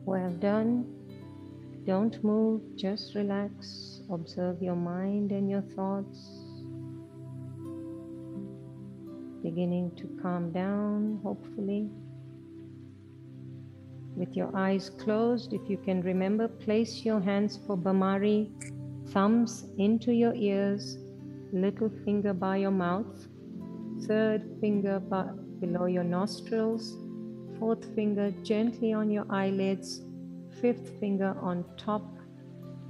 Well done. Don't move, just relax. Observe your mind and your thoughts. Beginning to calm down, hopefully. With your eyes closed, if you can remember, place your hands for Bhamari, thumbs into your ears, little finger by your mouth, third finger below your nostrils, fourth finger gently on your eyelids, fifth finger on top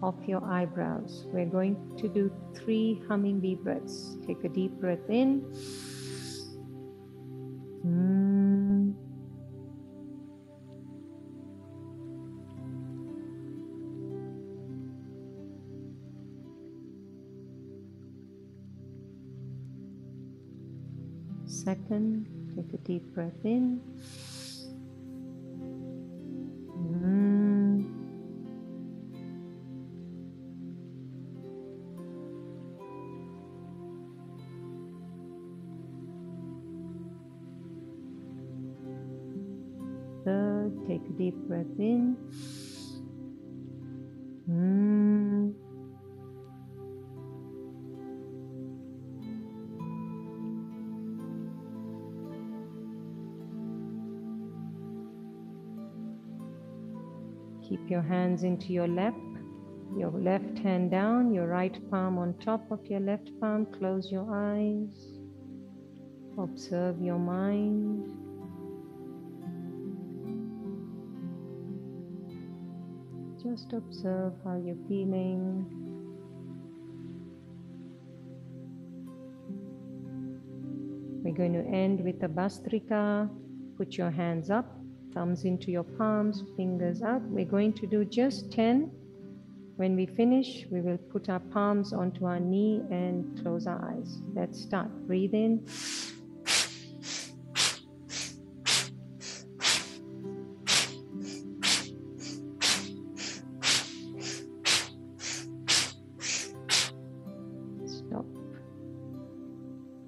of your eyebrows. We're going to do 3 humming bee breaths. Take a deep breath in. Second, take a deep breath in. Third, take a deep breath in. Keep your hands into your lap, your left hand down, your right palm on top of your left palm. Close your eyes. Observe your mind. Just observe how you're feeling. We're going to end with a Bastrika. Put your hands up, thumbs into your palms, fingers out. We're going to do just 10. When we finish, we will put our palms onto our knee and close our eyes. Let's start. Breathe in. Stop.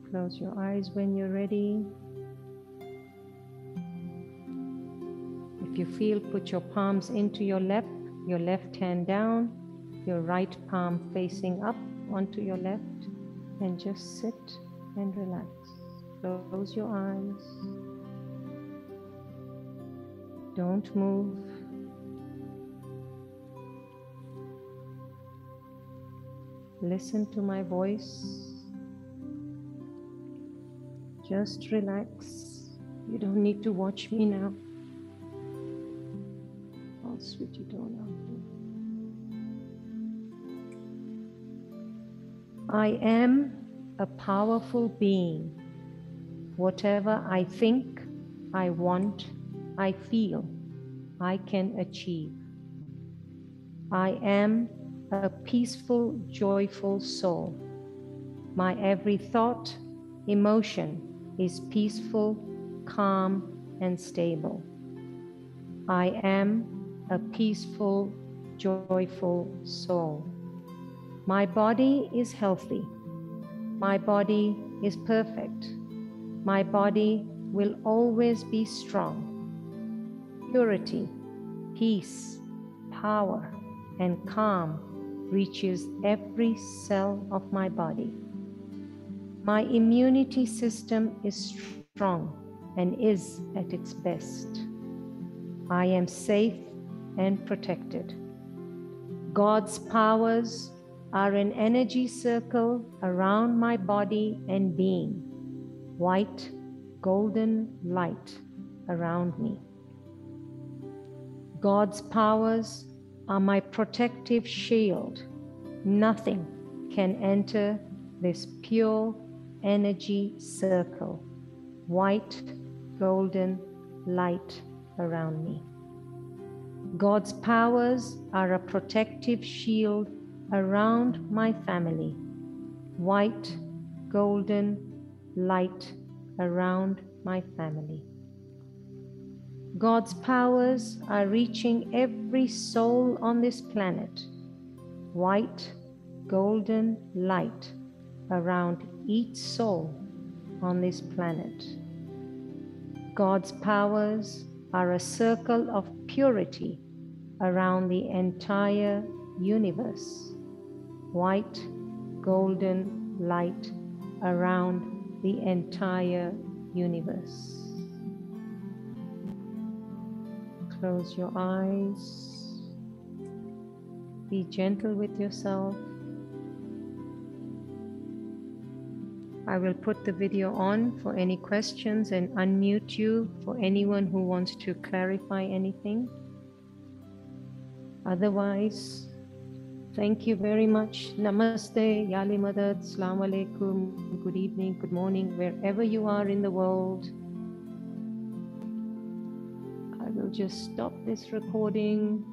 Close your eyes when you're ready. If you feel, put your palms into your lap, your left hand down, your right palm facing up onto your left, and just sit and relax. Close your eyes. Don't move. Listen to my voice. Just relax. You don't need to watch me now. I'll switch it on after. I am a powerful being. Whatever I think, I want, I feel, I can achieve. I am a peaceful, joyful soul. My every thought, emotion is peaceful, calm, and stable. I am a peaceful, joyful soul. My body is healthy. My body is perfect. My body will always be strong. Purity, peace, power, and calm reaches every cell of my body. My immunity system is strong and is at its best. I am safe and protected. God's powers are an energy circle around my body and being, white, golden light around me. God's powers are my protective shield. Nothing can enter this pure energy circle, white, golden light around me. God's powers are a protective shield around my family, white, golden light around my family. God's powers are reaching every soul on this planet, white, golden light around each soul on this planet. God's powers are a circle of purity around the entire universe, white, golden light around the entire universe. Close your eyes. Be gentle with yourself. I will put the video on for any questions and unmute you for anyone who wants to clarify anything. Otherwise, thank you very much. Namaste, Yali Madad, Assalamu Alaikum, good evening, good morning, wherever you are in the world. I will just stop this recording.